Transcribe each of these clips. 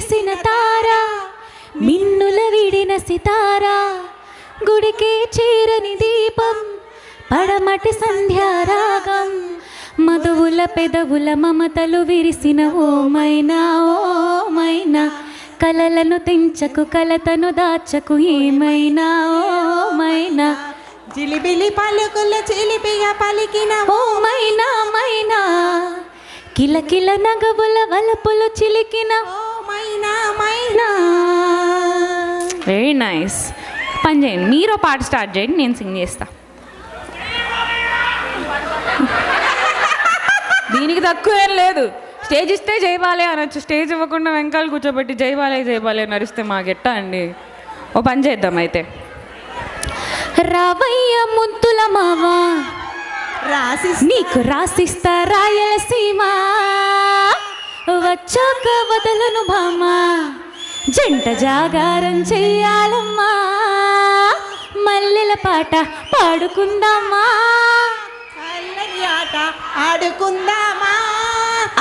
మెరిసిన తార, మిన్నుల విడిన సితారా, గుడికే చేరని దీపం, పడమటి సంధ్యారాగం, మధువుల పెదవుల మమతలు విరిసిన ఓమైనా ఓమైనా, కలలను తెంచకు కలతను దాచకు ఏమైనా ఓమైనా, జిలిబిలి పలుకుల చిలిపిగా పలికిన ఓమైనా మైనా, కిలకిల నగవుల వలపులు చిలికిన ఓమైనా మైనా. Very nice. పని చేయండి, మీరు పాట స్టార్ట్ చేయండి, నేను సింగ్ చేస్తా. దీనికి తక్కువ ఏం లేదు. స్టేజ్ ఇస్తే జైబాలే అనొచ్చు, స్టేజ్ ఇవ్వకుండా వెంకాల కూర్చోబెట్టి జైబాలే జైబాలే నరిస్తే మాకెట్టా అండి. ఓ పని చేద్దాం అయితే. రావయ్య ముద్దుల మావా, నీకు రాసిస్తా రాయలసీమ, వచ్చాక వదలను భామా, జంట జాగారం చెయ్యాలమ్మా, మల్లెల పాట పాడుకుందామా, చల్లని ఆట ఆడుకుందామా,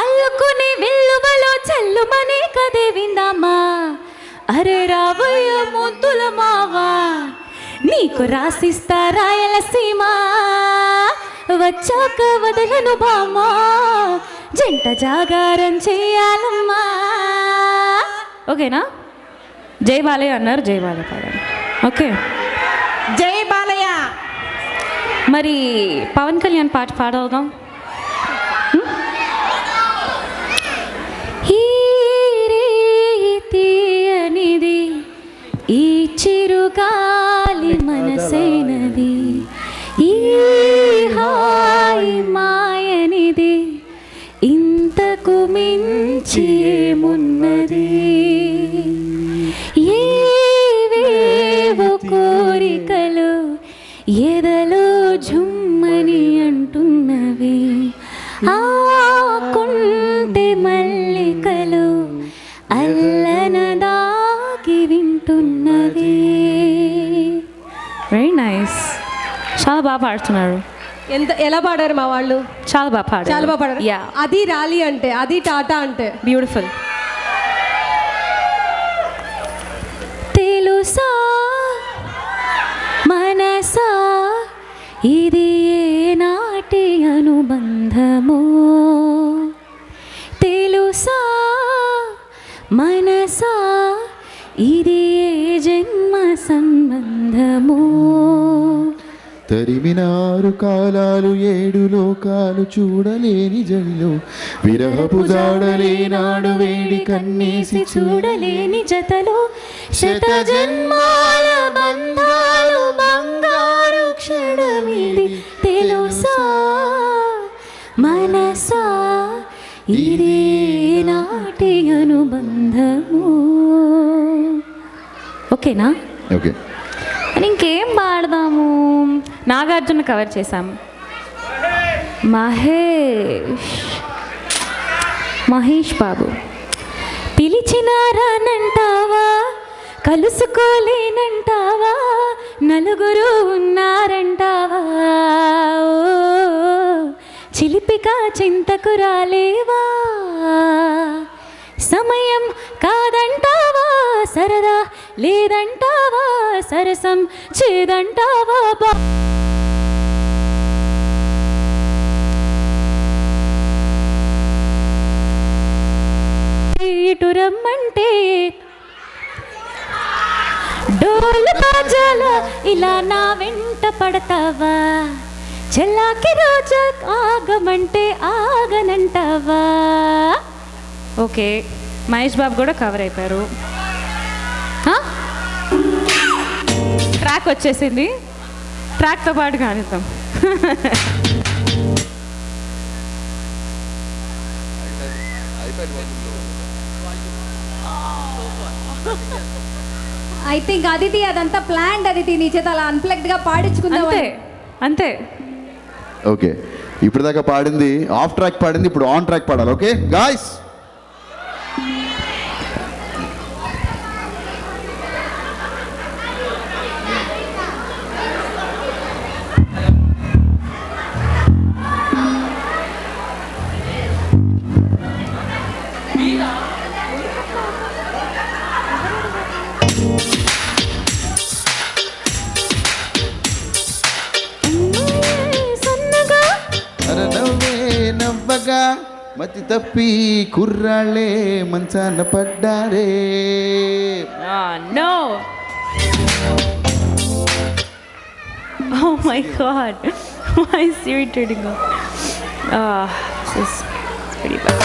అల్లుకునే వెల్లువలో చల్లుమనే కదే విందామా. అరే రావయ్య ముద్దుల మావా, నీకు రాసిస్తా రాయలసీమ, వచ్చాక వదలను భామా, జంట జాగారం చెయ్యాలమ్మా. ఓకేనా? జై బాలయ్య అన్నారు, జై బాలయ్య పాడారు. ఓకే, జై బాలయ్య. మరి పవన్ కళ్యాణ్ పాట పాడవుగా. ఈ రీతి అనేది ఈ చిరుగాలి మనసైనది, ఈ హాయి మాయనిది, ఇంతకు మించి ఏమున్నది, ఏవేవో కోరికలు ఎదలో జుమ్మని అంటున్నవి, ఆ కుంటె మల్లికలు అల్లన దాగి వింటున్నది. వెరీ నైస్, చాలా బాగా పాడుతున్నారు. ఎలా పాడారు మా వాళ్ళు? చాలా బాగా పాడారు, చాలా బాగా పాడారు. యా, అది ర్యాలీ అంటే, అది టాటా అంటే. బ్యూటిఫుల్. తెలుసా మనసా ఇది ఏనాటి అనుబంధమో, తెలుసా మనసా ఇది ఏ జన్మ సంబంధమో, తరిమినారు కాలాలు 7 లోకాలు చూడలేని జల్లు, విరహపు జాడలేనాడు వేడి కన్నేసి చూడలేని జతలో శత జన్మాల బంధాలు బంగారు క్షణమిది, తెలుసా మనసా ఇది నాటి అనుబంధము. ఓకేనా? ఓకే, ఇంకేం పాడదాము? నాగార్జున కవర్ చేశాము. మహేష్ బాబు పిలిచినా రానంటావా, కలుసుకోలేనంటావా, నలుగురు ఉన్నారంటావా, చిలిపిగా చింతకు రాలేవా, సమయం కాదంటావా, సరదా లేదంటావా, సరసం చేదంటావా, ఇటు రమ్మంటే డోలు బాజాల ఇలా నా వెంట పడతావా, చెల్లాకి రోజా ఆగమంటే ఆగనంటావా. ఓకే, మహేష్ బాబు కూడా కవర్ అయిపోయారు. ట్రాక్ వచ్చేసింది, ట్రాక్తో పాటు కానిద్దాం. ఐ థింక్ అదితి అదంతా ప్లాన్డ్. అదితి నీ చేత అలా అన్ప్లగ్డ్ గా పాడించుకుందాం. అంతే. ఓకే, ఇప్పుడు దాకా పాడింది ఆఫ్ ట్రాక్ పాడింది, ఇప్పుడు ఆన్ ట్రాక్ పాడాలి. ఓకే గాయ్స్, మతి తప్పి కుర్రాళ్ళే మంచాన పడ్డారే. No. Oh my God. Why is you irritating me? This is pretty bad.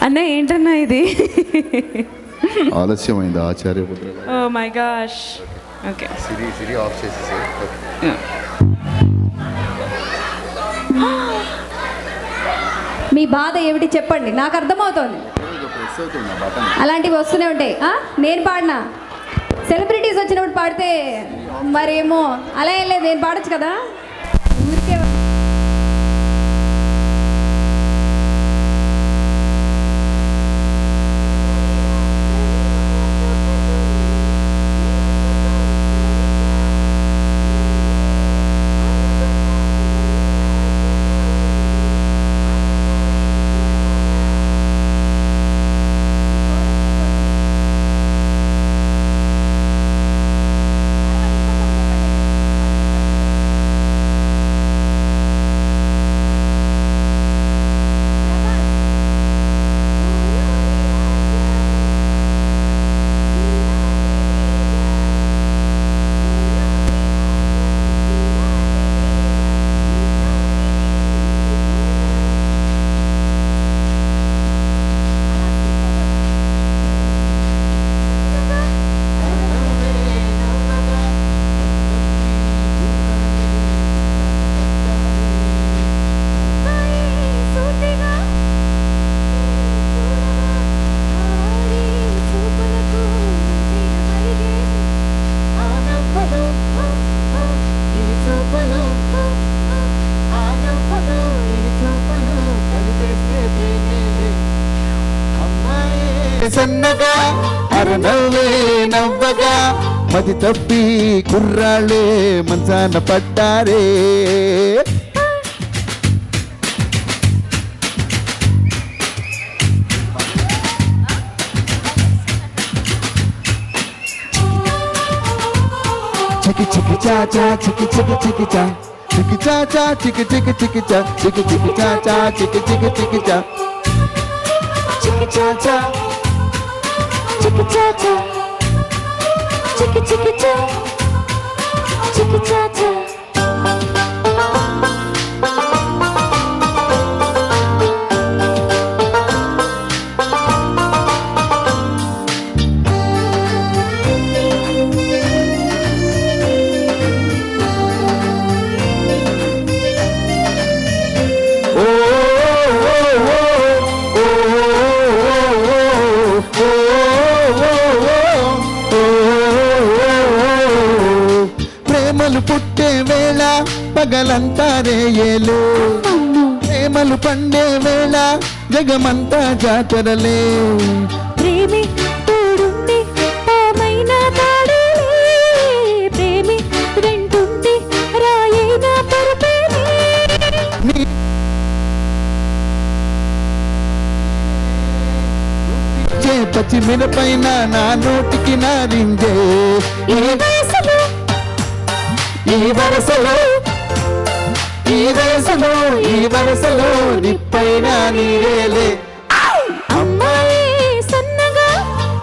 అన్న ఏంటన్నా ఇది? ఆలస్యమైంది ఆచార్యపుత్ర. Oh my gosh. Okay. Siri of చేసేసి. మీ బాధ ఏమిటి చెప్పండి, నాకు అర్థమవుతోంది. అలాంటివి వస్తూనే ఉంటాయి. నేను పాడినా, సెలబ్రిటీస్ వచ్చినప్పుడు పాడితే మరేమో అలా ఏం లేదు, నేను పాడొచ్చు కదా. ఊరికే సన్నగా అరనవ్వే నవ్వగా మతి తప్పి కుర్రాళ్ళే మంచాన పడ్డారే. చికి చికి చాచా చికి చికి చికి చా చికి చాచా చికి చికి చికి చా చికి చికి చాచా చికి చికి చికి చా చికి చాచా Chicka cha cha, chicka chicka cha, chicka cha cha. పుట్టే వేళ పగలంతా రేయేలు, ప్రేమలు పండే వేళ జగమంతా జాతరలే. ప్రేమి తోడుండి పామైన తాడేలే, ప్రేమి వెంటుండి రాయైన పరపేలే. పచ్చి మిరపైన నా నోటికి నారింజే. ఈ వయసులో ఈ వరసలో ఈ వయసులో ఈ వరసలో నిప్పైన నీరేలే. అమ్మాయి సన్నగా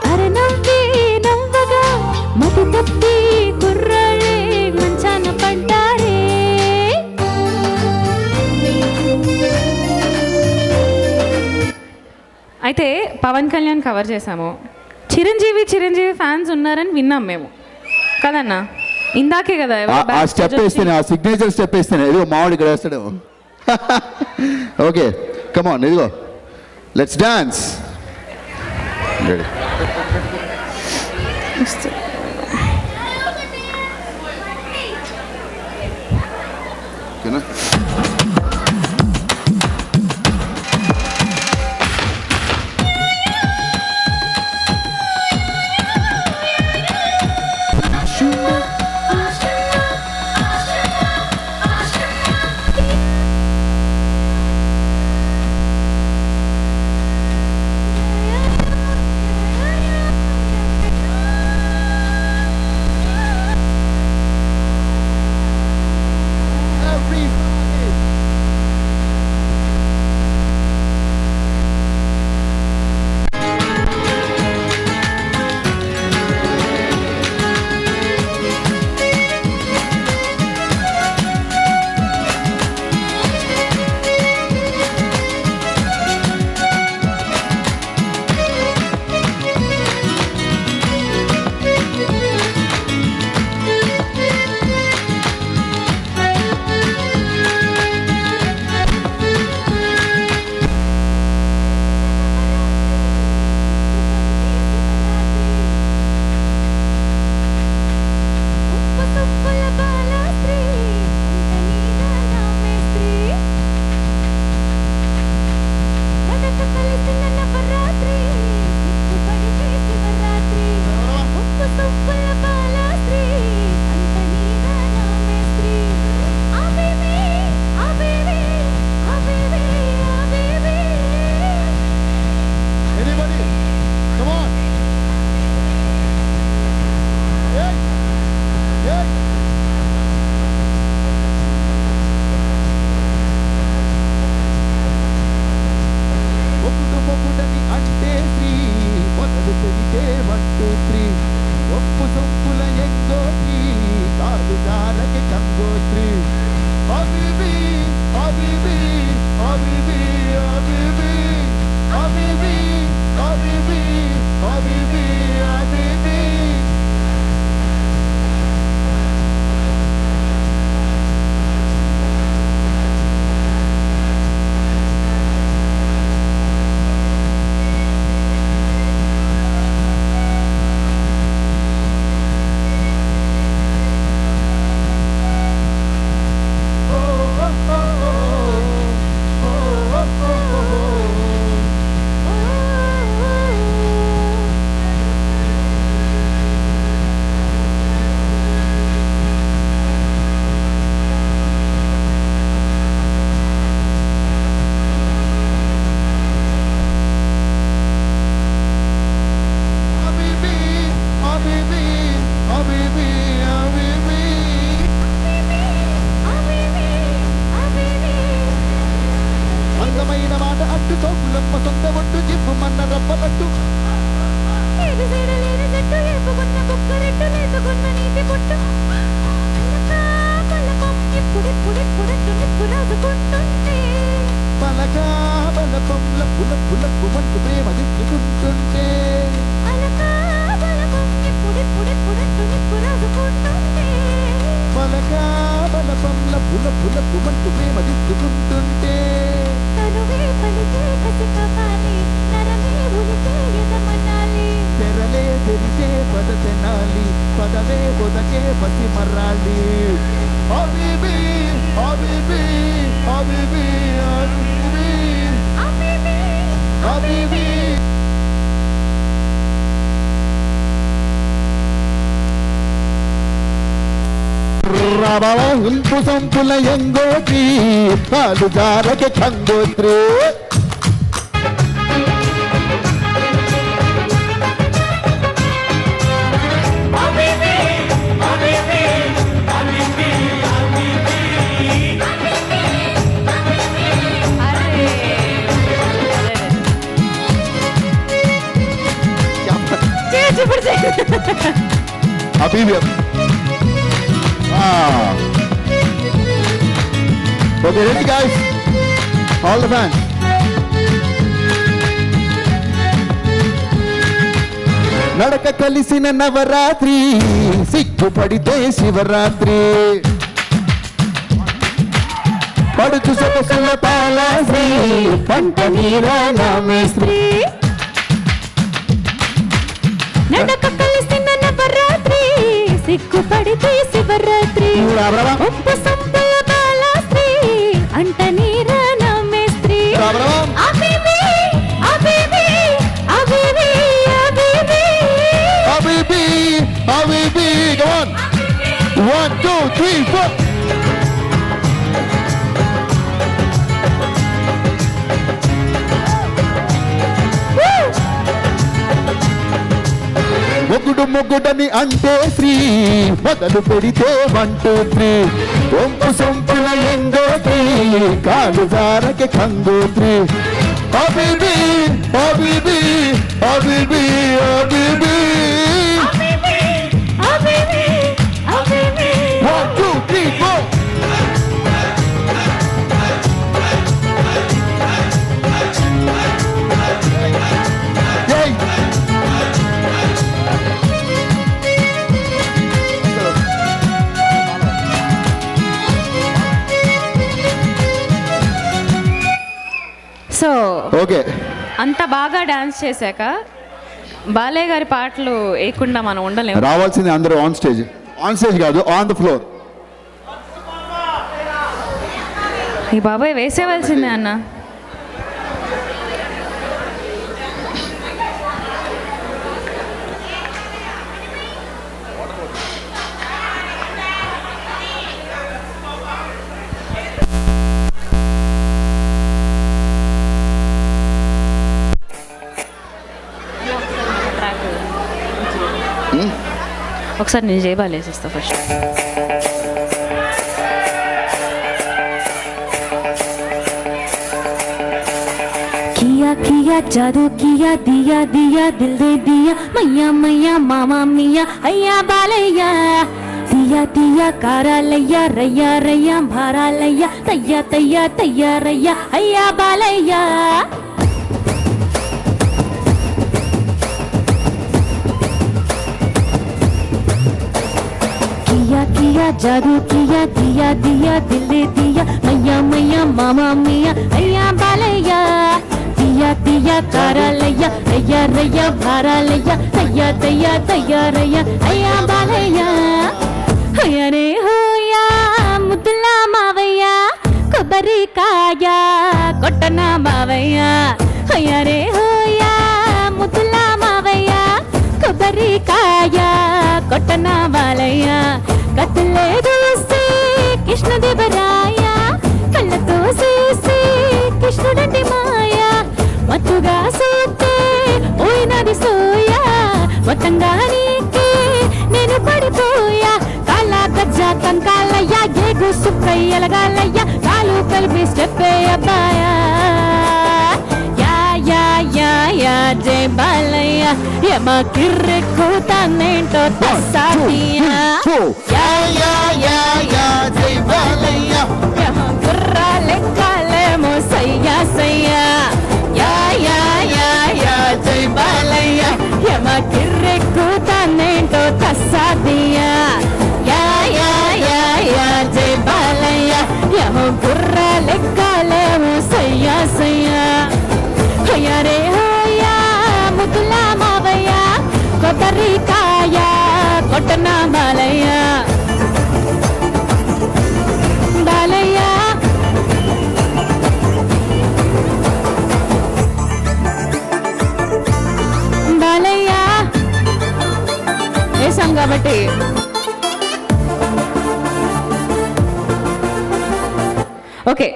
అరనవ్వే నవ్వగా మతి తప్పి కుర్రాళ్ళే మంచాన పడ్డారే. అయితే పవన్ కళ్యాణ్ కవర్ చేసాము, చిరంజీవి ఫ్యాన్స్ ఉన్నారని విన్నాం మేము కదన్నా. ఇందాకే కదా ఆ స్టెప్ వేస్తేనే, ఆ సిగ్నేచర్ స్టెప్ వేస్తేనే ఇదిగో మామిడి ఇక్కడ వేస్తాడు. ఓకే కమాన్, ఇదిగో లెట్స్ డాన్స్. రెడీ? ఓకేనా? పుడట్టు నిప్పు రాజుకుంటుంటే పలకా బలపంల పుల పులకు మంటు ప్రేమ దిద్దుకుంటుంటే అలకా బలపం నిప్పుడిప్పుడి పుడట్టు నిప్పు రాజుకుంటుంటే పలకా బలపంల పుల పులకు మంటు ప్రేమ దిద్దుకుంటుంటే తనువే పలికే కసి కవాలి నరమే ఉలికే ఎదమనాలి తెరలే తెరిచే పద తెనాలి పదవే పొదకే పసి మర్రాలి హబీబీ హబీబీ హబీబీ హబీబీ అబీబీ హబీబీ రాబవ ఇంపు సంపుల ఎంగోత్రి కాలు జారకి కంగోత్రి హబీబీ Okay, ready guys? All the fans. నడక కలిసిన నవరాత్రి సిగ్గుపడితే శివరాత్రి పడుచు సొగసుల పాలాశ్రీ పంట నీరా నామేశ్రీ నడక కలిసిన నవరాత్రి సిగ్గుపడితే శివరాత్రి ఉప్పు సంపల బాలాశ్రీ అంట నీరా నమ్మేస్త్రీ అబీబీ అబీబీ అబీబీ అబీబీ Habibi, Habibi, come on. 1, 2, 3, 4. మొగుడు మొగుడని అంటే శ్రీ మొదలు పెడితే 1 2 3 ఒంపు సొంపుల ఎంగోత్రి కాలు జారకి కంగోత్రి హబీబీ హబీబీ హబీబీ హబీబీ అబీబీ అబీబీ 1 2 3 4 Yay! సో ఓకే అంత బాగా డాన్స్ చేశాక బాలయ్య గారి పాటలు వేయకుండా మనం ఉండలేము. రావాల్సింది అందరూ ఆన్ స్టేజ్ కాదు ఆన్ ద ఫ్లోర్. ఈ బాబాయ్ వేసేవలసిందే అన్న. ఒకసారి నేను జయబాలు వేసేస్తా ఫస్ట్. किया किया जादू किया दिया दिया दिल दे दिया मैया मैया मामा मिया अय्या बालैया दिया दिया कारा लैया रैया रैया भारा लैया तैया तैया तैया रैया अय्या बालैया किया किया जादू किया दिया दिया दिल दे दिया मैया मैया मामा मिया अय्या बालैया दिया दिया कारा लैया रैया रैया भारा लैया तैया तैया तैया रैया अय्या बालैया अय्या रे होया मुद्दला मावैया కొబ్బరి కాయ కొట్టన మావయ్య అయ్య రే హోయా ముద్దుల మావయ్య కొబ్బరి కాయ కొట్టన బాలయ్య కత్తులే దూసి కృష్ణదేవరాయ కళ్ళతో చేసి కృష్ణుడంటి మాయ మత్తుగా సూతే పోయినది సోయా మొత్తంగా నీకే నేను పడిపోయా కాళ్ళ గజ్జా కంకాలయ్య ఏగు సుక్కయ్యలగాలయ్య కాలు కలిపి స్టెప్పే అబ్బాయా యా యా యా యా జై బాలయ్య యమ కిర్రెక్కుతానేంటో తస్సాదియా జై బాలయ్య యమ గుర్రా లెక్కలేమో సయ్యా సయ్యా యా యా యా యా జై బాలయ్య యమ కిర్రెక్కుతానేంటో తస్సాదియా యా యా యా యా జై బాలయ్య యమ గుర్రా లెక్కలేమో సయ్యా సయ్యా హయ్యా రే హయ్యా ముద్దుల మావయ్య కొబ్బరికాయ కొట్టన బాలయ్య బాలయ్య బాలయ్య వేసాం కాబట్టి ఓకే.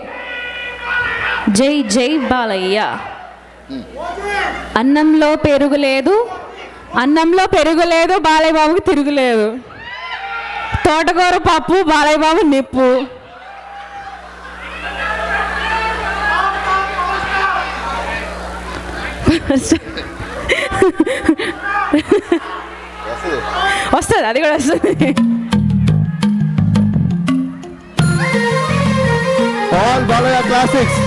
జై జై బాలయ్య. అన్నంలో పెరుగు లేదు, అన్నంలో పెరుగు లేదు, బాలయ్య బాబుకి తిరుగులేదు. తోటకూర పప్పు, బాలయ్య బాబు నిప్పు. వస్తుంది, అది కూడా వస్తుంది. All Balayya classics.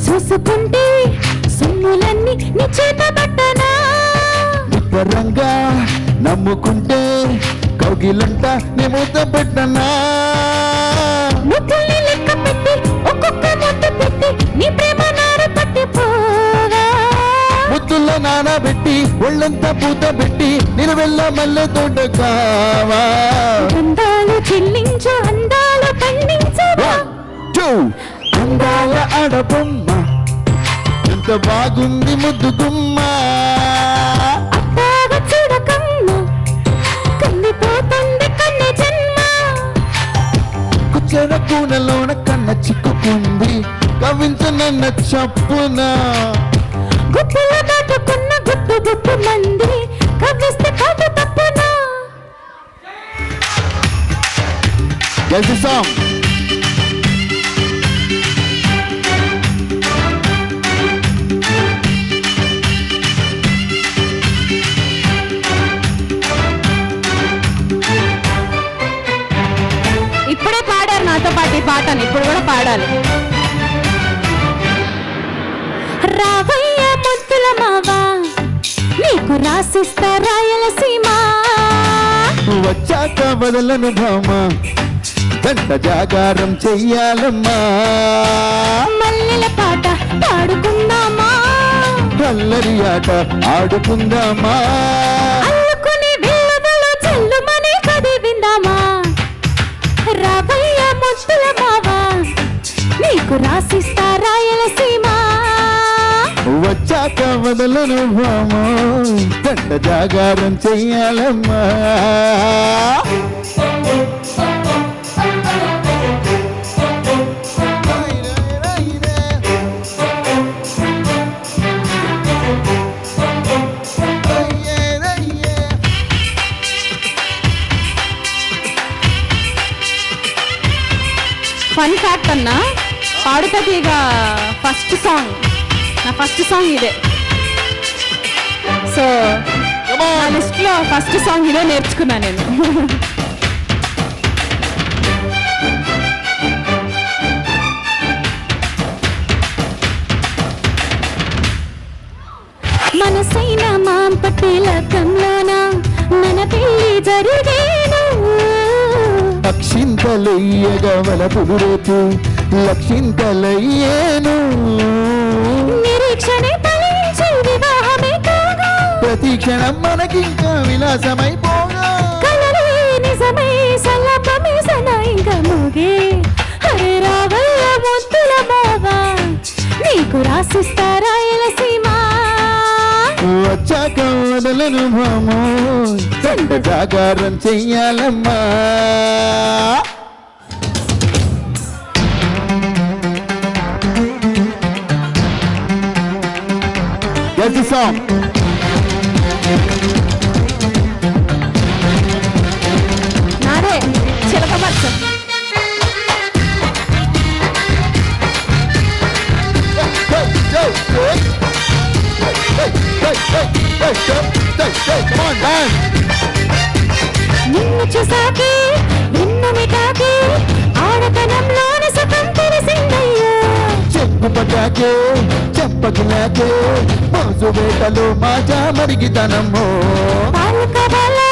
చూసుకుంటే సొమ్ములన్నీ నీ చేత పట్టనా నిబ్బరంగా నమ్ముకుంటే కౌగిలంట నీ మూత పెట్టనా ముక్కుల్ని లెక్క పెట్టి ఒక్కొక్క ముద్దు పెట్టి నీ ప్రేమ నార పట్టిపోగా ముద్దుల్లో నానబెట్టి ఒళ్ళంతా పూత పెట్టి నిలువెల్ల మల్లె తోట కావా అందాలు చెల్లించు అందాలు పండించవా అందాల ఆడబొమ్మ ఎంత బాగుంది ముద్దుగుమ్మ అబ్బాగా చూడకమ్మ కందిపోతుంది కన్నె జన్మ కుచ్చెర కూనలోన కన్న చిక్కుకుంది కవించనన్న చప్పున గుప్పులు దాటుకున్న గుట్టు గుట్టు మంది కవిస్తే కాదు తప్పునా గెలిచి సాంగ్ ఇప్పుడే పాడారు నాతో పాటు ఈ పాటని, ఇప్పుడు కూడా పాడాలి. రావయ్య ముద్దుల మావా నీకు రాసిస్తా రాయలసీమ వచ్చాక వదలను భామ గంట జాగారం చెయ్యాలమ్మా మల్లెల పాట పాడుకుందామా అల్లరి ఆట ఆడుకుందామా అల్లుకుని విల్లుదలు చెల్లుమని ముత్తుల మావా నీకు రాసిస్తా రాయలసీమ వచ్చాక వదలను భామో గంట జాగారం చెయ్యాలమ్మా ఫన్ ఫ్యాక్ట్ అన్న పాడుతా తీగ ఫస్ట్ సాంగ్ నా ఫస్ట్ సాంగ్ ఇదే సో నా లిస్ట్లో ఫస్ట్ సాంగ్ ఇదే నేర్చుకున్నా నేను మనసైన మాంపట్టేల కంలోన మన పెళ్లి జరిగేను అక్షింతలయ్యగవల పురురేపు లక్షింతలయ్యేను నిరీక్షణే ఫలించి వివాహమే కాగా ప్రతి క్షణం మనకింకా విలాసమైపోగా కలలే నిజమై సల్లపమే సనాయింక మోగే హరే రావల్ల ముత్తుల మావా నీకు రాసిస్తా రాయలసీమ వచ్చాక వదలను భామో గంట జాగారం చెయ్యాలమ్మా Guess the song. నాదే చిలక పచ్చ Come on, dance. నిన్ను చూసాకే నిన్ను మిటాకే ఆడతనంలోని సుఖం తెలిసిందయ్యా చెంగు పటాకే చెంపకిలాకే మోసు వేటలో మాజా మరిగితనమ్మో పాలు కవాలా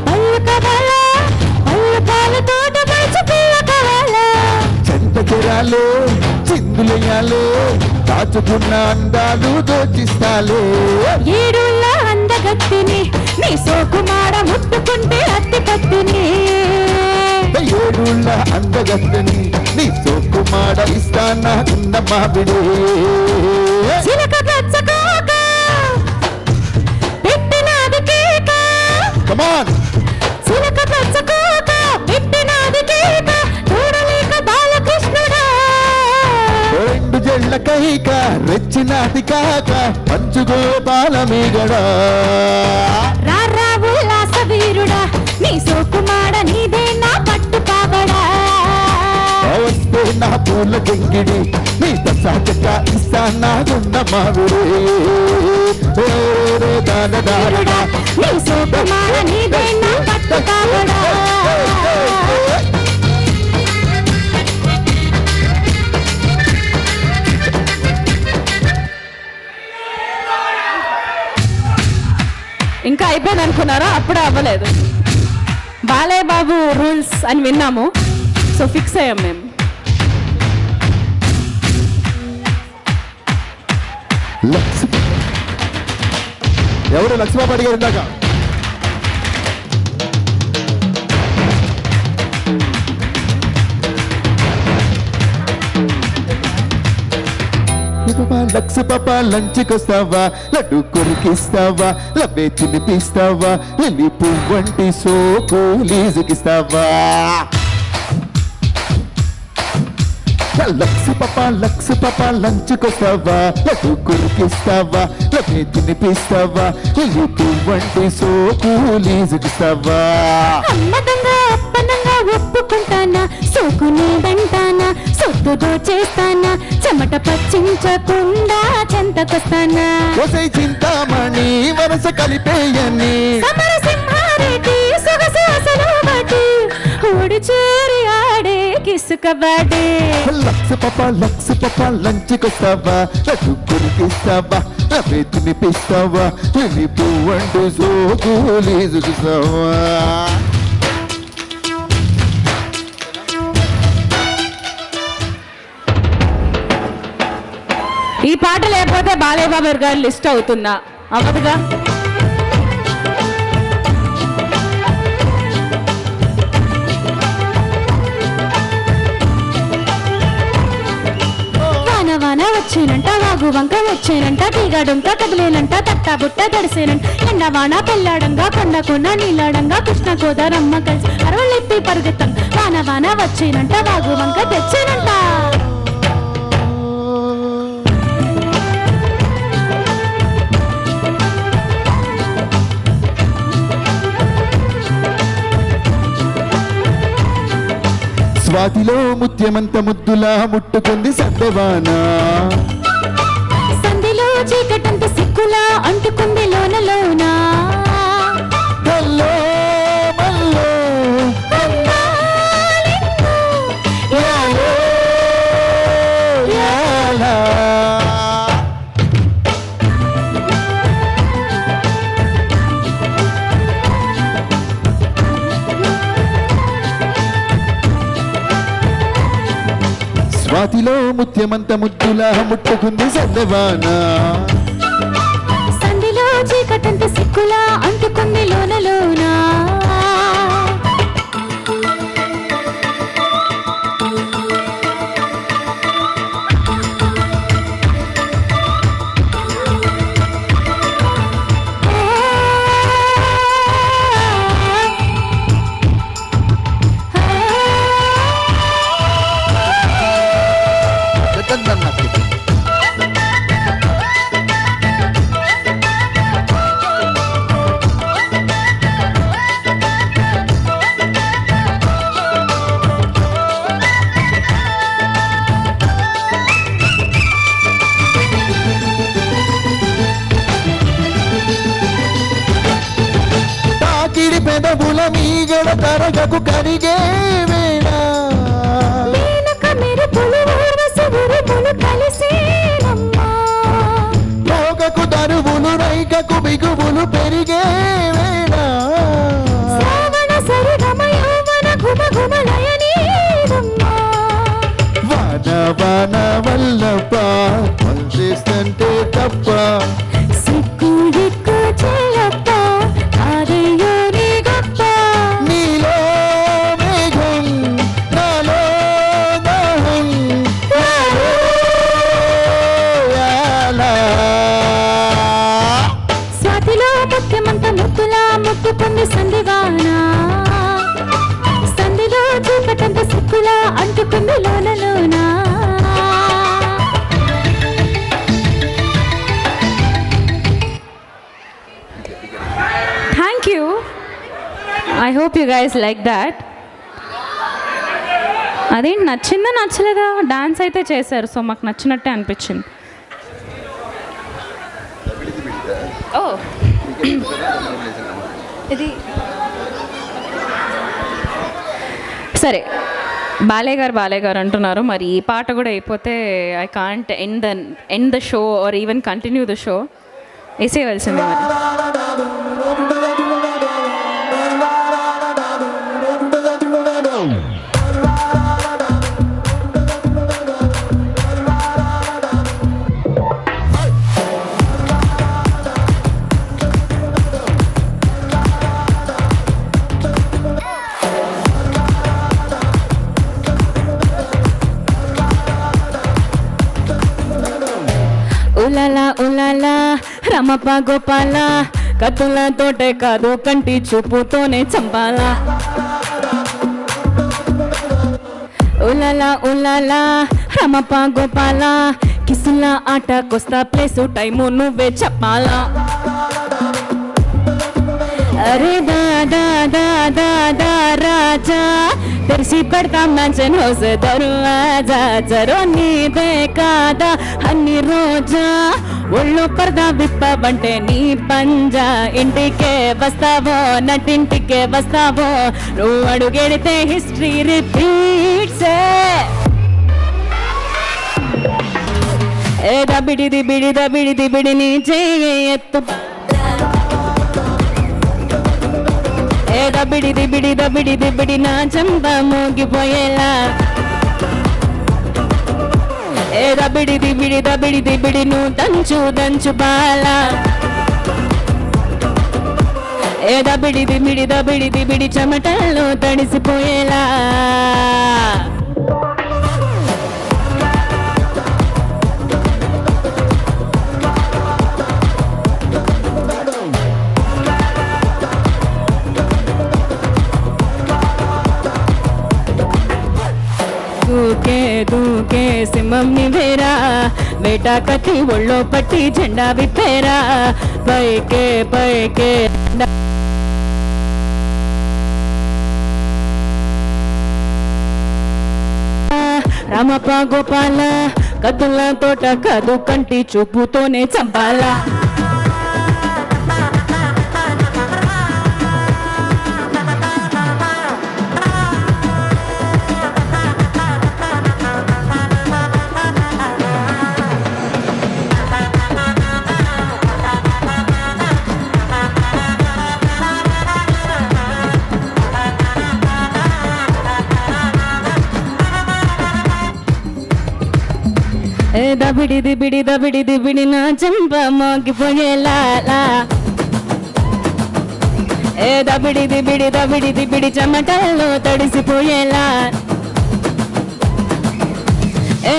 పళ్ళు కవాలా పళ్ళు పాలు తోట మంచి పిల్ల కవాలా చెంత చెరాలే చిందులయ్యాలే దాచుకున్న అందాలు దోచిస్తాలే ఏడుళ్ళ అందగత్తిని నీ సోకుమాడ ముట్టుకుంటే అత్తి కత్తిని ఏడుళ్ళ అందగత్తని నీ సోకు మాడ ఇస్తానా ఉన్న మావిడే చిలక పచ్చకోక పెట్టినది కేక కమాన్ చిలక పచ్చకోక పెట్టినది కేక చూడలేక బాలకృష్ణుడా రెండు జళ్ళ కైక రెచ్చినాది కాక పంచుగో బాలమీగడా రారా ఉల్లాస వీరుడా నీ సోకుమాడ నీదే నా పట్టు కావడా వస్తే నా పూల గెంగిడి నీ దశాచక ఇస్తానా ఉన్న మావిడే వీరుడా నీ సోకుమాడ నీదే నా పట్టు కావడా ఇంకా అయిపోయింది అనుకున్నారా అప్పుడే అవ్వలేదు బాలయ్య బాబు రూల్స్ అని విన్నాము సో ఫిక్స్ అయ్యాం మేము ఎవరు లక్ష్మీబాబు అడిగారు ఇందాక లక్స్ పాప లంచ్కొస్తావా లడ్డు కొరికిస్తావా లవ్వే తినిపిస్తావా లిల్లీ పువ్వంటి సోకు లీజుకిస్తావా లక్స్ పాప లంచ్కొస్తావా లడ్డు కొరికిస్తావా లవ్వే తినిపిస్తావా లిల్లీ పువ్వంటి సోకు లీజుకిస్తావా అమ్మదంగా అప్పనంగా ఒప్పుకుంటానా సోకునే దంటానా సొత్తుతో చేస్తానా చెమట పచ్చించకుండా చెంతకొస్తానా ఒసై చింతామణి వరస కలిపేయని సమర సింహారెడ్డి సొగసు అసలు బట్టి ఊడి చేరి ఆడే కిసు కబడ్డీ లక్స్ పాప లంచ్కొస్తావా లడ్డు కొరికిస్తావా లవ్వే తినిపిస్తావా లిల్లీ పువ్వంటి సోకు లీజుకిస్తావా ఈ పాట లేకపోతే బాలయ్య బాబు గారి లిస్ట్ అవుతుందా అవ్వదుగా వచ్చేనంట వాగు వంక వచ్చేనంట తీగడుంక కదిలేనంట తట్టా బుట్ట తడిసేనంట ఎండవాన పెళ్ళాడంగా కొండ కొన్న నీలాడంగా కృష్ణ గోదారమ్మ కలిసి అరవలెత్తి పరుగెత్తం వాన వాన వచ్చేనంట వాగు వంక తెచ్చేనంట. స్వాతిలో ముత్యమంత ముద్దులా ముట్టుకుంది సద్దవానా, సంధిలో చీకటంత సిక్కులా అంటుకుంది లోన లోన. హల్లో మల్లో యాలో యాలా. స్వాతిలో ముత్యమంత ముద్దులా ముట్టుకుంది సద్దవానా, సంధిలో చీకటంత సిక్కులా అంటుకుంది లోన లోన. తాకిడి పెదవుల మీగడ తరగకు కరిగే వేళ, మేనక మెరుపులు ఊర్వశి ఉరుములు కలిసేనమ్మా. లోకకు దరువులు రైకకు బిగువులు పెరిగే వేళ, శ్రావణ సరిగమ యౌవన ఘుమ ఘుమ లయనీదమ్మా. వాన వాన వల్లప్ప చేస్తుంటే తప్ప, సిగ్గు దిక్కు చెల్లప్ప కాదయ్యో నీ గొప్ప. నీలో మేఘం నాలో దాహం యాలో యాలా. స్వాతిలో ముత్యమంత ముద్దులా ముట్టుకుంది సంధివాన, సంధిలో చీకటంత సిక్కులా అంటుకుంది లోన లోన. Thank you. I hope you guys like that. అదేంటి నచ్చిందా నచ్చలేదా? డాన్స్ అయితే చేశారు, సో మాకు నచ్చినట్టే అనిపించింది. ఓ ఇది సరే, బాలయ్య గారు అంటున్నారు, మరి ఈ పాట కూడా అయిపోతే I can't end the show or even continue the show. వేసేయవలసిందే మరి. ఉలాలా ఉలాలా రమప గోపాల, కత్తులతోటే కాదు కంటి చూపుతోనే చంపాలా. ఉలాలా ఉలాలా రమప గోపాల, కిసుల ఆటకొస్తా ప్లేసు టైము నువ్వే చెప్పాలా. అరే దాదా దాదా దా రాజా తెరిచి పెడతా మ్యాన్షన్ హౌస్ దరువాజా, జరో నీదే కాదా అన్ని రోజా, ఒళ్ళు పరదా విప్పవంటే నీ పంజా. ఇంటికే వస్తావో నటింటికే వస్తావో, నువ్వు అడుగెడితే హిస్టరీ రిపీట్సే. ఏ దబిడిది బిడిని చేయెత్తు, ఏ దబిడిది బిడి నా చంప మోగిపోయేలా. ఏ దబిడిది బిడి నువ్వు దంచు బాలా. ఏ దబిడిది బిడి చెమటల్లో తడిసిపోయేలా. దూకే సింహం నివేరా వేటా కత్తి ఒళ్ళో పట్టి జెండా విప్పేరా పైకే పైకే రామప్ప గోపాల కత్తుల తోట కదు కంటి చూపుతోనే చంపాలా దబిడి దిబిడి నా చెంప మోగిపోయేలా దబిడి దిబిడి చెమటల్లో తడిసిపోయేలా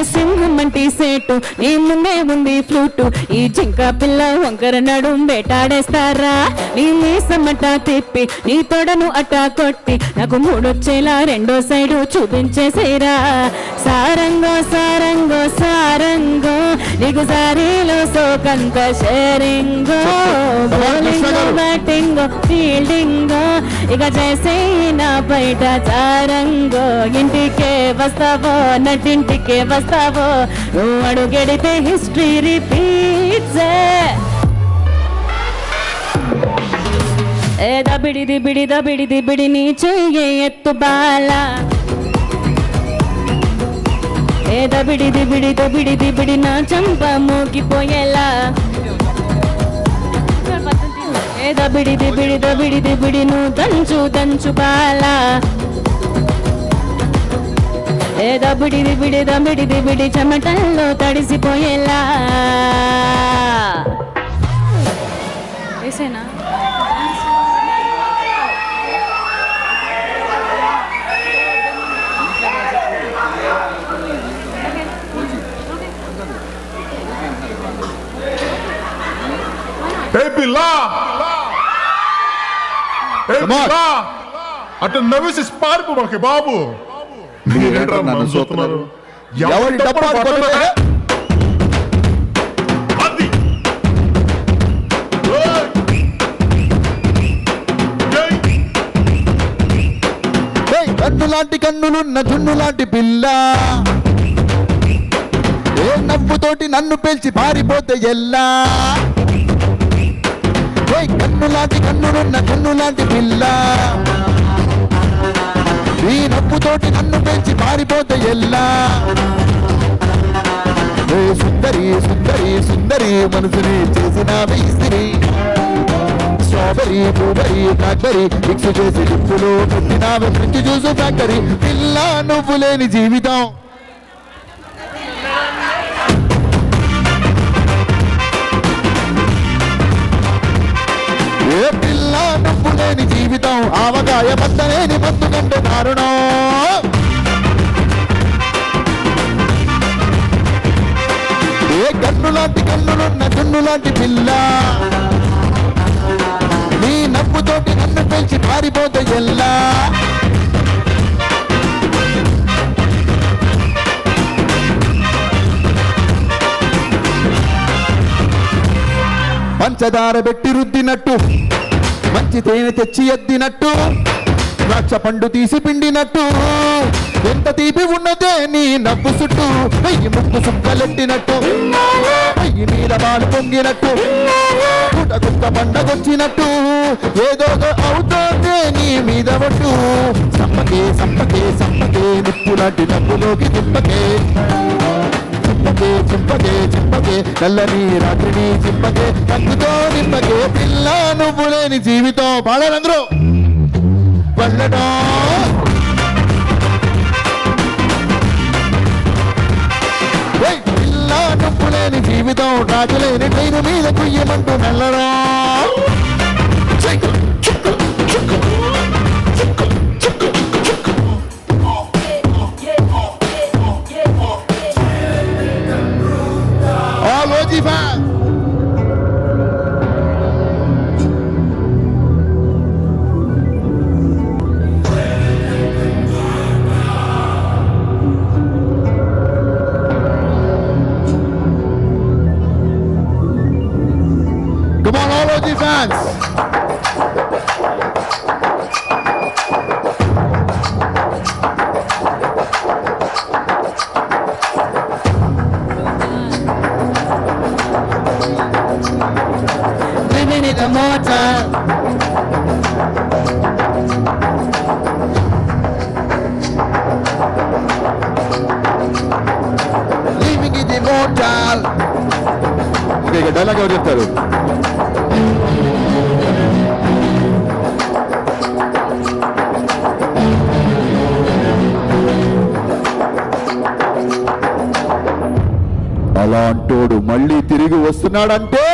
సింహం వంటి సేటు నీ ముందే ఉంది ఫ్లూటు ఈ జింక పిల్ల వంకర నడుం వేటాడేస్తారా నీ మీసమట తిప్పి నీ తొడను అట్టా కొట్టి నాకు మూడొచ్చేలా రెండో సైడు చూపించేసేరా సారంగో సారంగో సారంగో నీకు సారీలో సోకంత షేరింగో బౌలింగో బ్యాటింగో ఫీల్డింగో ఇక చేసే నా బయట చారంగో ఇంటికే వస్తావో నటింటికే వస్తావో నువ్వు అడుగెడితే హిస్టరీ రిపీట్స్ దబిడి దిబిడి నీ చెయ్యి ఎత్తు బాల దబిడి దిబిడి నా చంప మోగిపోయేలా దబిడి దిబిడి నువ్వు దంచు బాల దబిడి దిబిడి చెమటల్లో తడిసిపోయేలా వేసేనా అటు నవ్వేసి పారిపోమాకే బాబు మీరేంట్రా నన్ను చూస్తున్నారు? ఎవరి డబ్బు పట్టుకుంటే? అది ఏయ్, కన్ను లాంటి కన్నులున్న జున్ను లాంటి పిల్ల ఏ నవ్వుతోటి నన్ను పేల్చి పారిపోతే ఎల్లా ఏయ్, కన్ను లాంటి కన్నులున్న జున్ను లాంటి పిల్ల ఈ నవ్వుతోటి నన్ను పెంచి పారిపోతే ఎల్లా ఏ సుందరి సుందరి సుందరి మనసుని చేసిన ఇస్త్రీ స్ట్రాబెరీ బ్లూబెరీ బ్లాక్బెరీ మిక్స్ చేసి లిప్పులో పెట్టినావే ఫ్రిడ్జ్ జ్యూస్ ఫ్యాక్టరీ పిల్ల నువ్వు లేని జీవితం ఏ పిల్ల నువ్వు లేని జీవితం ఆవకాయ బద్దలేని మత్తు కంటే దారుణం ఏ కన్ను లాంటి కన్నులున్న జున్ను లాంటి పిల్ల నీ నవ్వుతోటి నన్ను పెంచి పారిపోతే ఎల్లా పంచదార పెట్టి రుద్దినట్టు మంచి తేనె తెచ్చి ఎద్దినట్టు ద్రాక్ష పండు తీసి పిండినట్టు ఎంత తీపి ఉన్నదే నీ నవ్వు చుట్టూ వెయ్యి ముక్కు సుక్కలెట్టినట్టు వెయ్యి మీద బాలు పొంగినట్టు కుట కుక్క పండగొచ్చినట్టు ఏదో అవుతోందే నీ మీద ఒట్టు సంపకే సంపకే సంపకే నిప్పు లాంటి నవ్వులోకి దింపకే చింపకే చింపకే చింపకే నల్లని రాత్రిని చింపకే కందుతో నింపకే పిల్ల నువ్వు లేని జీవితం పాడారందరూ పల్లెటో పిల్ల నువ్వు లేని జీవితం రాజులేని ట్రైను మీద కుయ్యమంటూ నల్లడో Come on, all OG fans. Living it immortal. Living it immortal. Okay, ఇక డైలాగ్ ఎవరు చెప్తారు? అలాంటోడు మళ్ళీ తిరిగి వస్తున్నాడంటే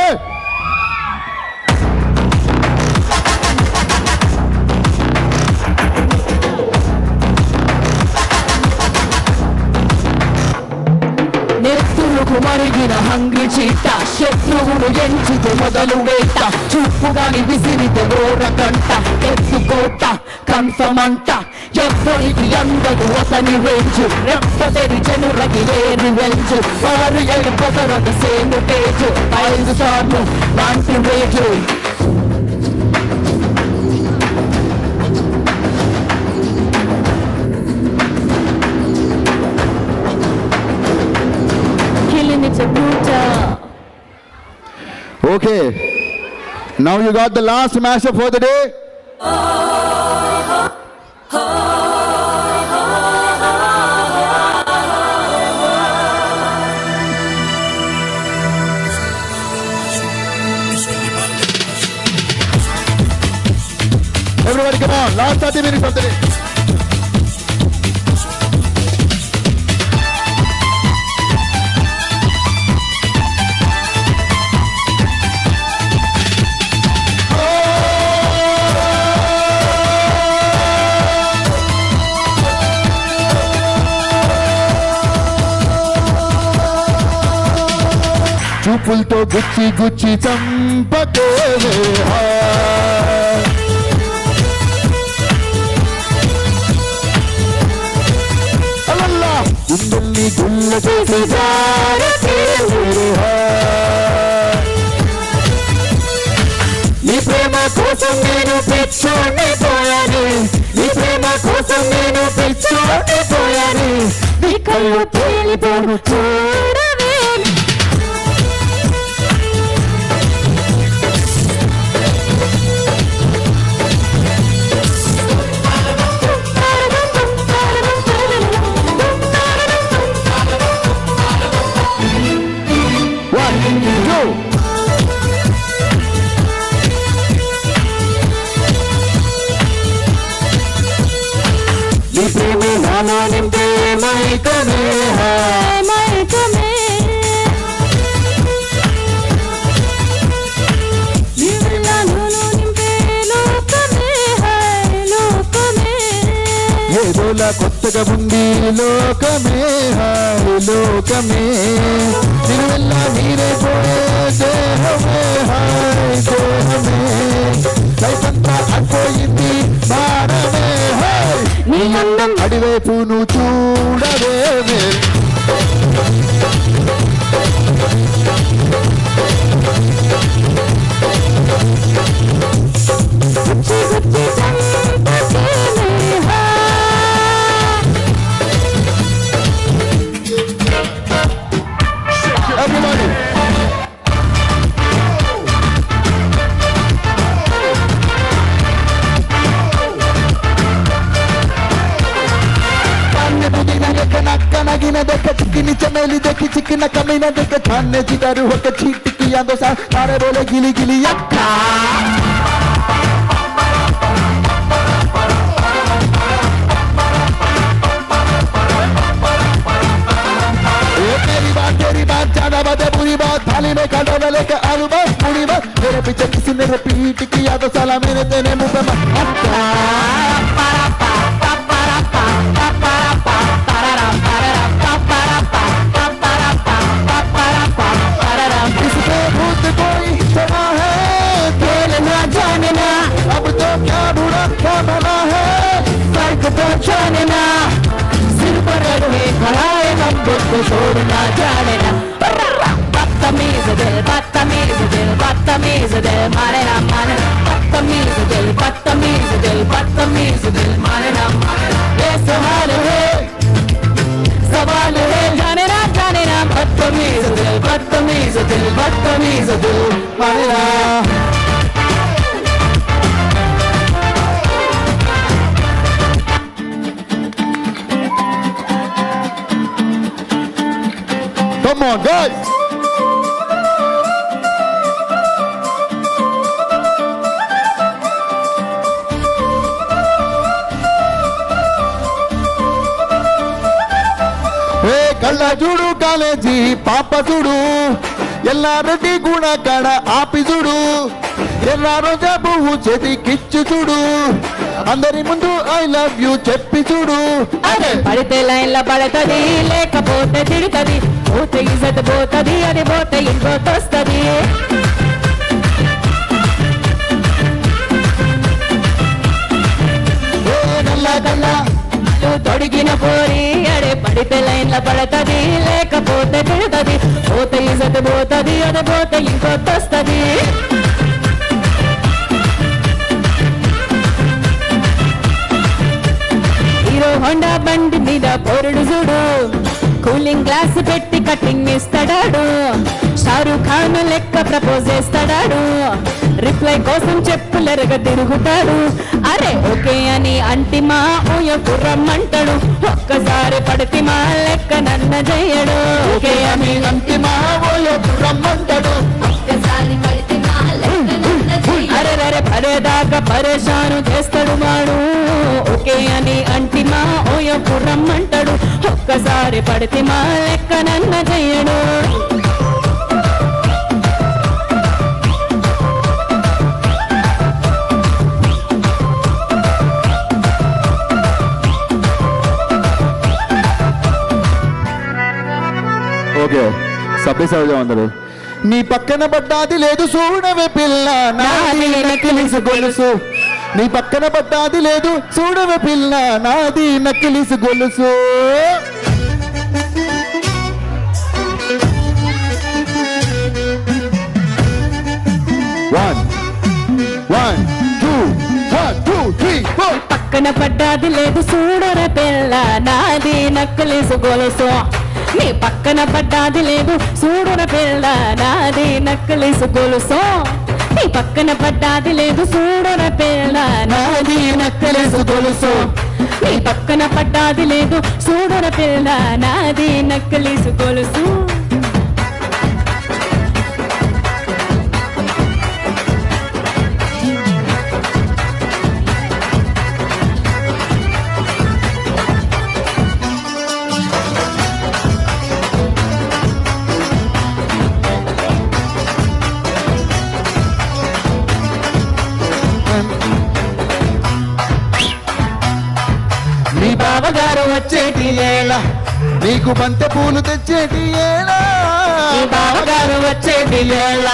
నెత్తులకు మరిగిన హంగ్రి చీట శత్రువును ఎంచుకు మొదలు వేట చూపుగాని విసిరితే ఓరకంట ఎత్తుకోట కంసమంట ఎవ్వరికి అందదు అతని రేంజు రెప్పదెరి జనులకి ఏరి వెంచు వారు ఎడిపోతరొక సేను తేజు 5 సార్లు లాంటి rays Okay, now you got the last mashup for the day. Everybody come on, last 30 minutes of the day. చూపులతో గుచ్చి గుచ్చి చంపకే అలల్లా గుండెల్ని గుల్ల చేసి నీ ప్రేమ కోసం నేను పిచ్చోని పోయాను నీ ప్రేమ కోసం నేను పిచ్చోని పోయాను నీ కళ్ళు పేలిపోను చూడవే నీ ప్రేమ నానా నింపే మైకమే మైకమే నీ నాను నింపే లోకమే లోకమే ఏదోలా కొత్తగా ఉంది లోకమే లోకమే నేను వెళ్ళా నీరే పోయే దేహమే దేహమే లైఫ్ అంతా అయిపోయింది మారమే నీ అందం అడివైపు నువ్వు చూడవే Everybody. నగిన దక్క చిక్కిని చమేలి దక్కి చిక్కిన కమిన దక్క ధాన్య చిగారు ఒక చీటికి అందో సారే బోలే గిలి గిలి అక్క तेरी बात ज्यादा बात है बुरी बात थाली में खाना वाले का आलू बात पूरी बात मेरे पीछे किसी ने रिपीट किया तो साला मेरे तेरे मुंह पे इससे खुद कोई चला है तेरे ना जाने ना अब तो क्या बुरा क्या बना है सड़क तो जाने ना सिर पर रहे खड़ा है नंबर को छोड़ना जाने ना बदतमीज दिल बदतमीज दिल बदतमीज दिल బాలేరా Come on, guys! ఏ కళ్ళ చూడు కాలేజీ పాప చూడు ఎల్లారెడ్డి కూడా కాడ ఆపి చూడు ఎల్లా రోజా పువ్వు చేతికిచ్చు చూడు అందరి ముందు ఐ లవ్ యూ చెప్పి చూడు అదే పడితే లైన్ల పడతది లేకపోతే తిడుతది పోతే ఇజత్ పోతది అది పోతే ఇంకోతొస్తది ఏ నల్ల గల్ల తొడిగిన పోరి అడే పడితే లైన్ల పడతది లేకపోతే తిడుతది పోతే ఇజత్ పోతది అది పోతే ఇంకోతొస్తది హీరో హోండా బండి మీద పోరుడు చూడు కూలింగ్ గ్లాస్ పెట్టి కటింగ్ ఇస్తాడాడు షారూక్ ఖాన్ లెక్క ప్రపోజ్ చేస్తాడాడు రిప్లై కోసం చెప్పులెరగ తిరుగుతాడు అరే ఓకే అని అంటిమా ఓయకు రమ్మంటాడు ఒక్కసారి పడితే మా లెక్క నన్న చెయ్యడు ఓకే అని అంతిమా ఓయో రమ్మంటాడు అరే అరే పడేదాకా పరేషాను చేస్తాడు వాడు ఓకే అని అంటిమా ఓయకు రమ్మంటాడు ఒక్కసారి పడితే మా లెక్క నన్న చెయ్యడు ఓకే సభ్య సహజం అందరూ నీ పక్కన పడ్డాది లేదు చూడవే పిల్ల నాది నక్కిలిసు గొలుసు నీ పక్కన పడ్డాది లేదు చూడవే పిల్ల నాది నక్కిలిసు గొలుసు One, two, 3, 4. పక్కన పడ్డాది లేదు చూడర పిల్ల నాది నక్కలేసు గొలుసు నీ పక్కన పడ్డాది లేదు చూడర పిల్ల నాది నక్కలేసు గొలుసు నీ పక్కన పడ్డాది లేదు చూడర పిల్ల నాది నక్కలేసు గొలుసు నీ పక్కన పడ్డాది లేదు చూడర పిల్ల నాది నక్కలేసు గొలుసు నీ బావగారు వచ్చేటి ఏళ నీకు బంతి పూలు తెచ్చేటి ఏళ నీ బావగారు వచ్చేటి వేళ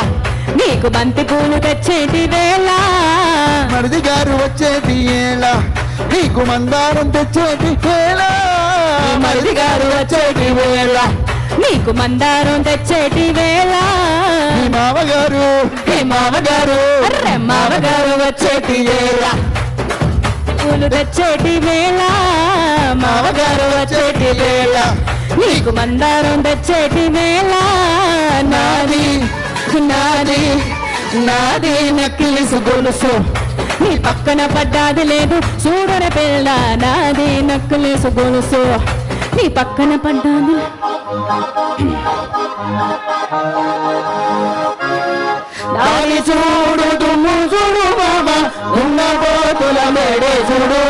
నీకు బంతి పూలు తెచ్చేటి వేళ మరిది గారు వచ్చేటి ఏళ నీకు మందారం తెచ్చేటి ఏళ నీ మరిది గారు వచ్చేటి వేళ నీకు మందారం తెచ్చేటి వేళ నీ మామగారు నీ మామగారు అర్రె మామగారు వచ్చేటి వేళ పూలు తెచ్చేటి వేళ మామగారు వచ్చేటి వేళ నీకు మందారం తెచ్చేటి వేళ నాది నాది నాది నక్కిలిసు గొలుసు నీ పక్కన పడ్డాది లేదు చూడర పిల్ల నాది నక్కిలిసు గొలుసు నీ పక్కన పడ్డాది దాని చూడు దుమ్ము చూడు మామ ఉన్న పోతుల మేడే చూడు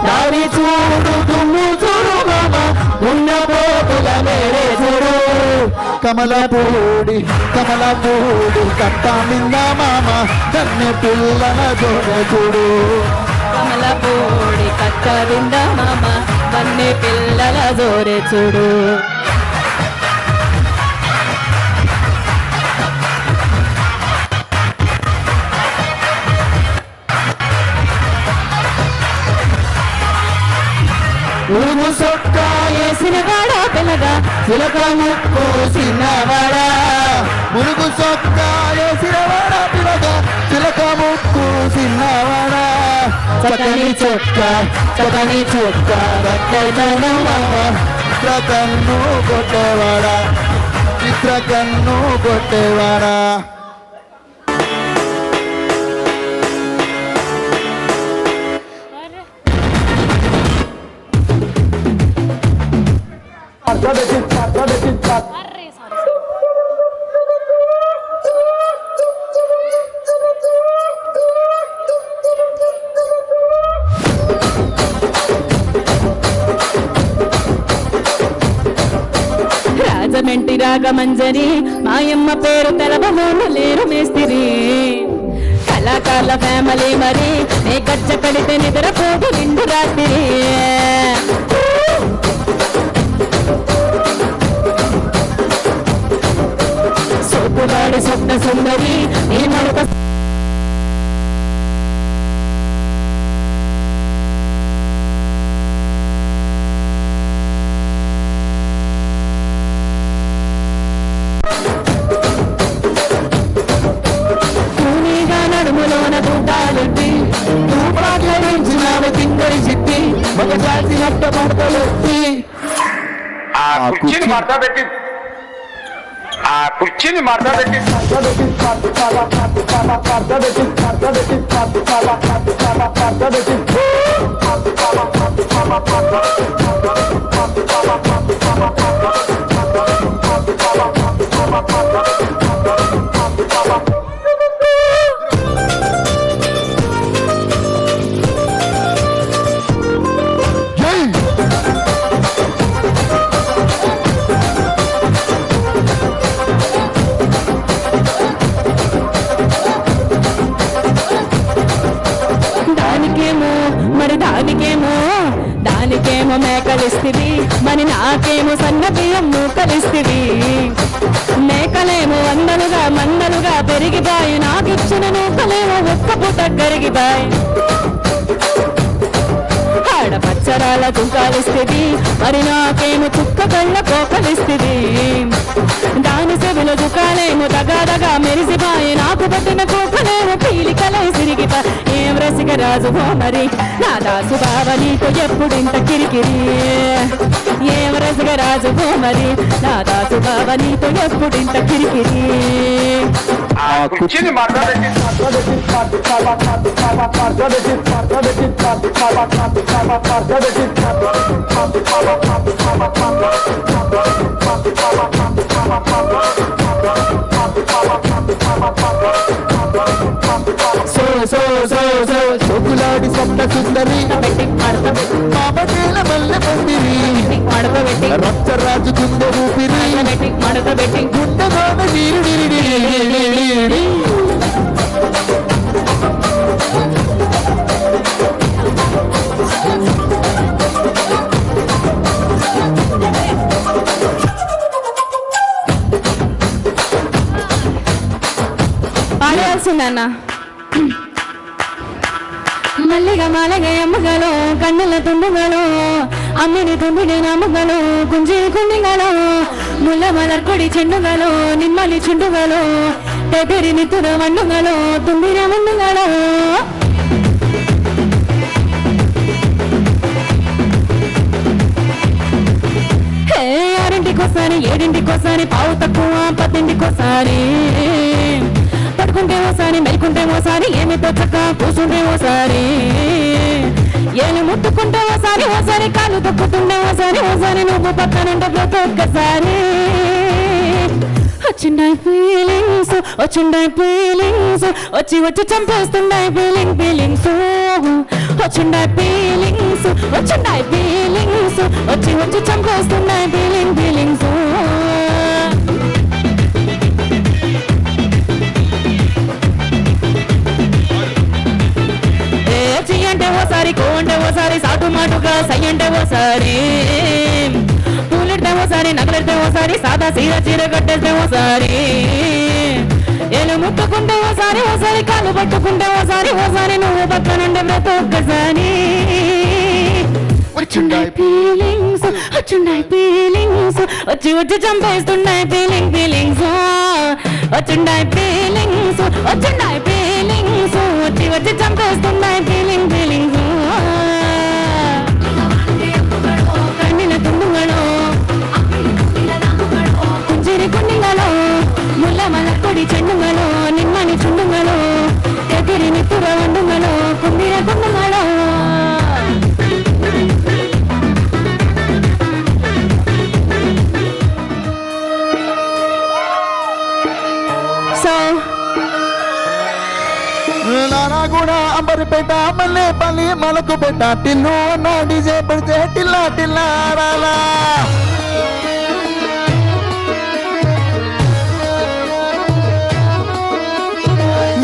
దాని చూడు దుమ్ము చూడు మామ ఉన్న పోతుల మేడే చూడు కమలపూడి కట్ట మింద మామ కన్నె పిల్లల జోడ చూడు కమలపూడి కట్ట వింద మామ వన్నె పిల్లల జోరె చూడు నువ్వు సొక్కా వేసిన వాడా పిల్లగా చిలక ముక్కు చిన్నవాడా మురుగు సొక్కా వేసినవాడా పిలక చిలక ముక్కు చిన్నవాడా చక్కని చొక్క చక్కని చొక్క చిత్రకన్ను కొట్టేవాడా చిత్రకన్ను కొట్టేవాడా రాజమంటి రాగమంజరి మాయమ్మ పేరు తెలవమోను లేరు మేస్తిరి కళాకారుల ఫ్యామిలీ మరి నే గచ్చ కడితే నిద్రపోదు నిండు రాత్రి సోపుగాడి స్వప్న సుందరి నీ మరొక నడుములోన గుడ్డాలెట్టి తింగరి చిట్టి ఒక జాతి నట్ట పడతలెత్తి కుర్చీని మడత పెట్టి ఆ కుర్చీని మడత పెట్టి దానికేమో మేకలిస్తివి మరి నాకేమో సన్న బియ్యం మూకలిస్తివి మేకలేమో వందలుగా మందలుగా పెరిగిపాయి నాకిచ్చిన నూకలేమో ఒక్క పూట కరిగిపాయి ఆడపచ్చరాల దుంకాలిస్తుంది మరి నాకేమో చుక్క కళ్ళ కోకలిస్తుంది దాని సెవిలో దుకాలేమో దగాదగా మెరిసిపాయి నాకు పట్టిన కోకలేమో పీలికలై సిరిగిపా ఏం రసిక రాజు మరి నా దాసు బావ నీకు ఎప్పుడింత కిరికిరి ఏం రసిక రాజు మరి నా దాసు బావ నీకు ఎప్పుడింత కిరికిరి ఆ కుర్చీని మడత పెట్టి సోకులాడి స్వప్న సుందరి మామకేల మల్లె పందిరి రచ్చరాజు గుండె ఊపిరి గుండెలోన నీరు పాడాల్సిందన్న ಮಲ್ಲಿಗ ಮಾಲೆಗೆ ಅಮ್ಮಗಳು ಕಣ್ಣಲ ತುಂಡುಗಳು ಅಮ್ಮಿನಿ ತುಂಬಿಡಿ ನಮ್ಮಗಳು ಕುಂಜಿ ಕುಂಡಿಗಳು ಮುಲ್ಲ ಮಲರ್ ಕೊಡಿ ಚೆಂಡುಗಳು ನಿಮ್ಮಲ್ಲಿ ಚುಂಡುಗಳು ತೆಗೆರಿ ನಿತ್ತುರ ಮಣ್ಣುಗಳು ತುಂಬಿರ ಮಣ್ಣುಗಳು ఆరింటికోసారి ఏడింటికోసారి పావు తక్కువ పత్తింటికోసారి పడుకుంటే ఓసారి మెలుకుంటే ఓసారి ఏమి తోచక కూర్చుంటే ఓసారి ఏలు ముట్టుకుంటే ఓసారి కాలు తొక్కుతుంటే ఓసారి నువ్వు పక్కనుంటే ప్రతి ఒక్కసారి వచ్చిండాయి ఫీలింగ్స్ వచ్చి చంపేస్తున్నాయి ఫీలింగ్స్ వచ్చిండాయి ఫీలింగ్స్ వచ్చి చంపేస్తున్నాయి ఫీలింగ్స్ చి అంటే ఓసారి కో అంటే ఓసారి సాటు మాటుగా సై అంటే ఓసారి పూలెడితే ఓసారి నగలెడితే ఓసారి సాదా సీదా చీర కట్టేస్తే ఓసారి ఏలు ముట్టుకుంటే ఓసారి కాలు పట్టుకుంటే ఓసారి నువ్వు పక్కనుండే ప్రతి ఒక్కసారి వచ్చుండాయి ఫీలింగ్స్ వచ్చుండాయి ఫీలింగ్స్ వచ్చి వచ్చి చంపేస్తున్నాయి ఫీలింగ్స్ వచ్చుండాయి ఫీలింగ్స్ వచ్చుండాయి ఫీలింగ్స్ వచ్చి వచ్చి చంపేస్తున్నాయి ఫీలింగ్స్ కಣ್ಣಿನ ತುಂಡುಗಳು ಕುಂಜಿರಿ ಕುಂಡಿಗಳು ಮುಲ್ಲ ಮಲಕೊಡಿ ಚೆಂಡುಗಳು ನಿಮ್ಮನಿ ಚುಂಡುಗಳು ಎದುರಿ ನಿತ್ತುರ ಒಂಡುಗಳು ಕುಂದಿರ ಕುಂಡುಗಳು సో నానా కూడా అంబరిపేట మల్లేపల్లి మలకు పెట్ట టిల్లు అన్న డీజే పెడితే టిల్లా టిల్లా రాలా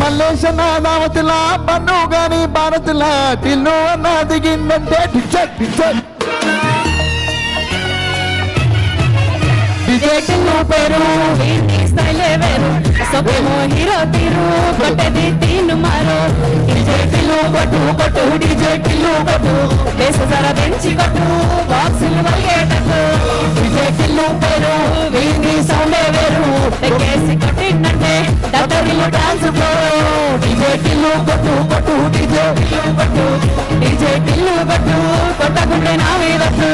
మల్లేశన్న దావతిలా బన్ను గాని భారతిలా టిల్లు అన్న దిగిందంటే డిజెట్ డిజెట్ టిల్లు పేరు స్టైలే వేరు సొప్పేమో హీరో తీరు కొట్టది తీను మారు డీజే టిల్లు కొట్టు కొట్టు డీజే టిల్లు కొట్టు దేశ సర పెంచి కొట్టు బాక్సులు వల్గేటట్టు డీజే టిల్లు పేరు వీని సౌండే వేరు ఎక్కేసి కొట్టిందంటే డబ్బరిల్లు డాన్స్ ఫ్లోరు డీజే టిల్లు కొట్టు కొట్టు డీజే టిల్లు కొట్టు డీజే టిల్లు కొట్టు కొట్టకుంటే నా వీరట్టు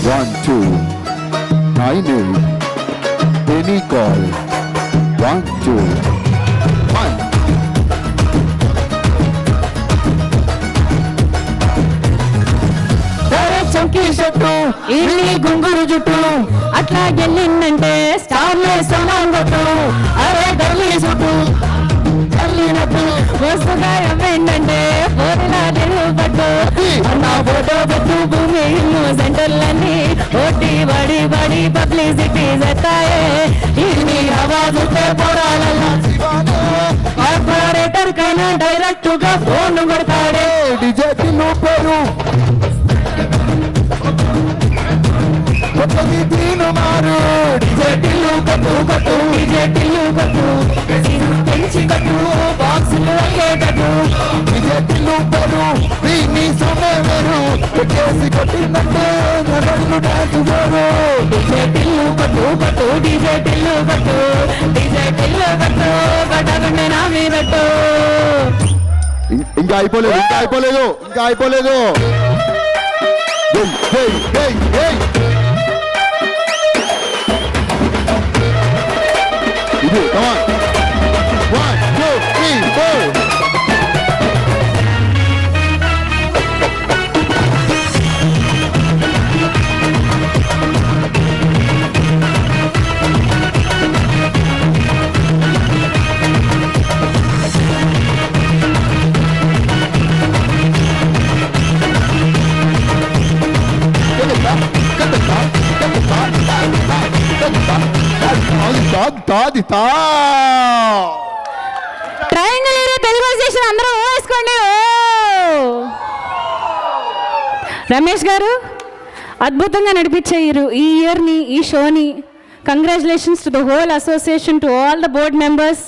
One, two, 9, 8, any call. 1, 2, 1. చంకీ షట్టు ఇల్లి గుంగురు జుట్టు అట్లా గెల్లిందంటే స్టార్లే సమాంగొట్టు అరే గర్లీ చుట్టు చల్లినట్టు వస్తుగా ఏంటంటే పోరిలా పట్టు అన్న ఫోటో పెట్టు భూమి ఇల్లు సెంటర్లన్నీ ఓటి బడి బడి పబ్లిసిటీ చేస్తాయే ఇన్ని ఆవాజుతే పోరాలల్లా కార్పొరేటర్ కైనా డైరెక్ట్ గా ఫోన్ కొడతాడే డీజే టిల్లు పేరు కొత్తది తీను మారు డీజే టిల్లు కట్టు కట్టు డీజే టిల్లు కట్టు పెంచి కట్టు బాక్సులు అయ్యేటట్టు డీజే టిల్లు పేరు వీని సొమ్మే వేరు పెట్టేసి కొట్టిందంటే నన్ను డాన్స్ వేరు డీజే టిల్లు కట్టు కట్టు డీజే టిల్లు కట్టు డీజే టిల్లు కట్టు కట్టకుండే నా మీదట్టు ఇంకా అయిపోలేదు ఇంకా అయిపోలేదు ఇంకా అయిపోలేదు ఏయ్, ఏయ్, ఏయ్, ఏయ్. ఇది come on. 1, 2, 3, 4. Triangle area Telugu station అందరూ వేసుకోండి రమేష్ గారు అద్భుతంగా నడిపించే ఈ ఇయర్ని ఈ షోని congratulations to the whole association to all the board members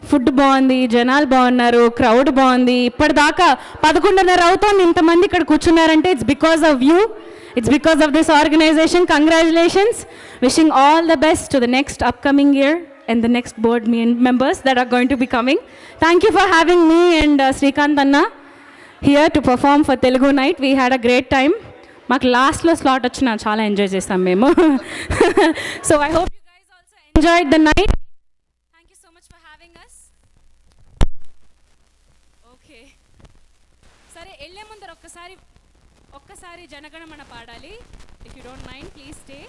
food బాగుంది జనాలు బాగున్నారు క్రౌడ్ బాగుంది ఇప్పటిదాకా 11:30 అవుతోంది ఇంతమంది ఇక్కడ కూర్చున్నారంటే it's because of you it's because of this organisation congratulations wishing all the best to the next upcoming year and the next board members that are going to be coming. Thank you for having me and Srikanth Anna here to perform for Telugu Night. We had a great time. Maku last lo slot vachina chaala enjoy chesam memo. So I hope you guys also enjoyed the night. Thank you so much for having us. Okay. Sare elle mundaru ఒక్కసారి జనగణమన పాడాలి. If you don't mind, please stay.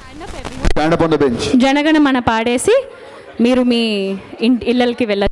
Stand up everyone. Stand up on the bench. Jana Gana Mana పాడేసి మీరు మీ ఇళ్ళకి వెళ్ళ